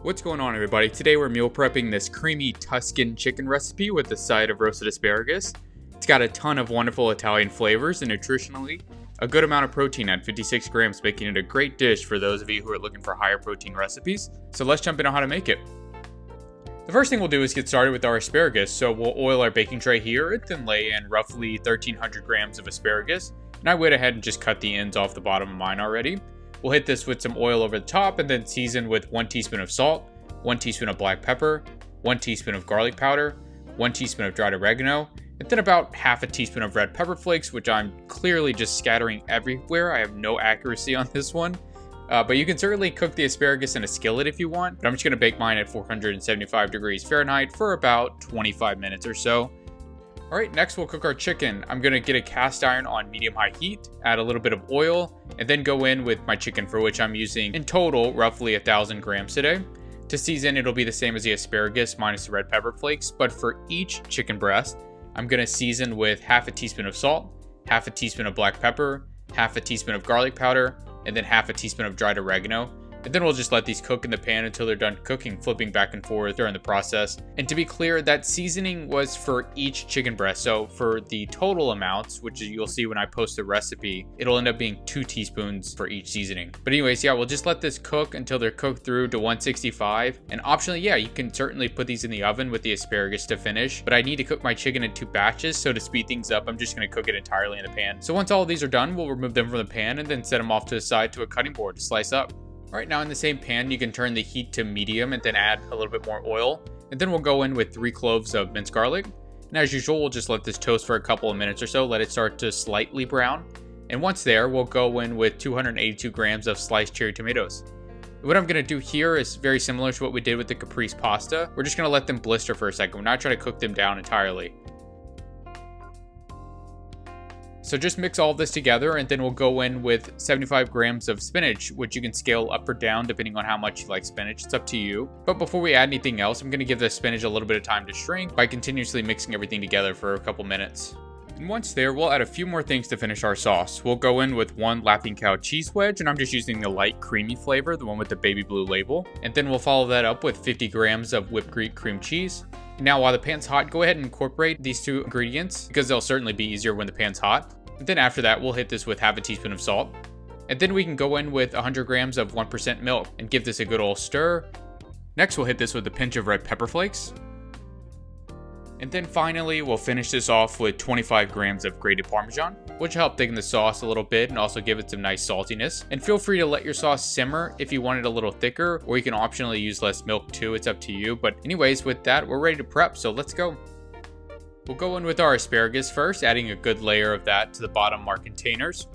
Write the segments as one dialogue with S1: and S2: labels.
S1: What's going on, everybody? Today we're meal prepping this creamy Tuscan chicken recipe with a side of roasted asparagus. It's got a ton of wonderful Italian flavors and nutritionally a good amount of protein at 56 grams, making it a great dish for those of you who are looking for higher protein recipes. So let's jump into how to make it. The first thing we'll do is get started with our asparagus. So we'll oil our baking tray here and then lay in roughly 1,300 grams of asparagus. And I went ahead and just cut the ends off the bottom of mine already. We'll hit this with some oil over the top and then season with 1 teaspoon of salt, 1 teaspoon of black pepper, 1 teaspoon of garlic powder, 1 teaspoon of dried oregano, and then about half a teaspoon of red pepper flakes, which I'm clearly just scattering everywhere. I have no accuracy on this one. But you can certainly cook the asparagus in a skillet if you want. But I'm just going to bake mine at 475 degrees Fahrenheit for about 25 minutes or so. Alright, next we'll cook our chicken. I'm going to get a cast iron on medium-high heat, add a little bit of oil, and then go in with my chicken, for which I'm using in total roughly 1,000 grams today. To season, it'll be the same as the asparagus minus the red pepper flakes, but for each chicken breast, I'm going to season with half a teaspoon of salt, half a teaspoon of black pepper, half a teaspoon of garlic powder, and then half a teaspoon of dried oregano. And then we'll just let these cook in the pan until they're done cooking, flipping back and forth during the process. And to be clear, that seasoning was for each chicken breast. So for the total amounts, which you'll see when I post the recipe, it'll end up being 2 teaspoons for each seasoning. But anyways, yeah, we'll just let this cook until they're cooked through to 165. And optionally, yeah, you can certainly put these in the oven with the asparagus to finish. But I need to cook my chicken in 2 batches, so to speed things up, I'm just going to cook it entirely in the pan. So once all of these are done, we'll remove them from the pan and then set them off to the side to a cutting board to slice up. Alright, now in the same pan, you can turn the heat to medium and then add a little bit more oil. And then we'll go in with 3 cloves of minced garlic. And as usual, we'll just let this toast for a couple of minutes or so, let it start to slightly brown. And once there, we'll go in with 282 grams of sliced cherry tomatoes. What I'm going to do here is very similar to what we did with the caprese pasta. We're just going to let them blister for a second. We're not trying to cook them down entirely. So just mix all of this together, and then we'll go in with 75 grams of spinach, which you can scale up or down depending on how much you like spinach. It's up to you. But before we add anything else, I'm going to give the spinach a little bit of time to shrink by continuously mixing everything together for a couple minutes. And once there, we'll add a few more things to finish our sauce. We'll go in with 1 Laughing Cow cheese wedge, and I'm just using the light creamy flavor, the one with the baby blue label. And then we'll follow that up with 50 grams of whipped cream cheese. Now, while the pan's hot, go ahead and incorporate these 2 ingredients because they'll certainly be easier when the pan's hot. And then after that, we'll hit this with half a teaspoon of salt. And then we can go in with 100 grams of 1% milk and give this a good old stir. Next, we'll hit this with a pinch of red pepper flakes. And then finally, we'll finish this off with 25 grams of grated Parmesan, which will help thicken the sauce a little bit and also give it some nice saltiness. And feel free to let your sauce simmer if you want it a little thicker, or you can optionally use less milk too. It's up to you. But anyways, with that, we're ready to prep, so let's go. We'll go in with our asparagus first, adding a good layer of that to the bottom of our containers.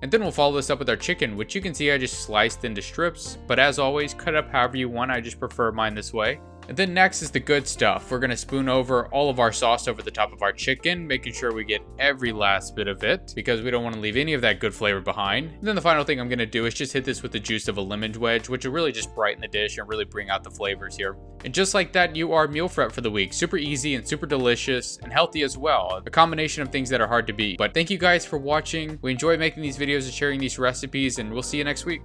S1: And then we'll follow this up with our chicken, which you can see I just sliced into strips, but as always, cut up however you want. I just prefer mine this way. And then next is the good stuff. We're going to spoon over all of our sauce over the top of our chicken, making sure we get every last bit of it because we don't want to leave any of that good flavor behind. And then the final thing I'm going to do is just hit this with the juice of a lemon wedge, which will really just brighten the dish and really bring out the flavors here. And just like that, you are meal prep for the week. Super easy and super delicious and healthy as well. A combination of things that are hard to beat. But thank you guys for watching. We enjoy making these videos and sharing these recipes, and we'll see you next week.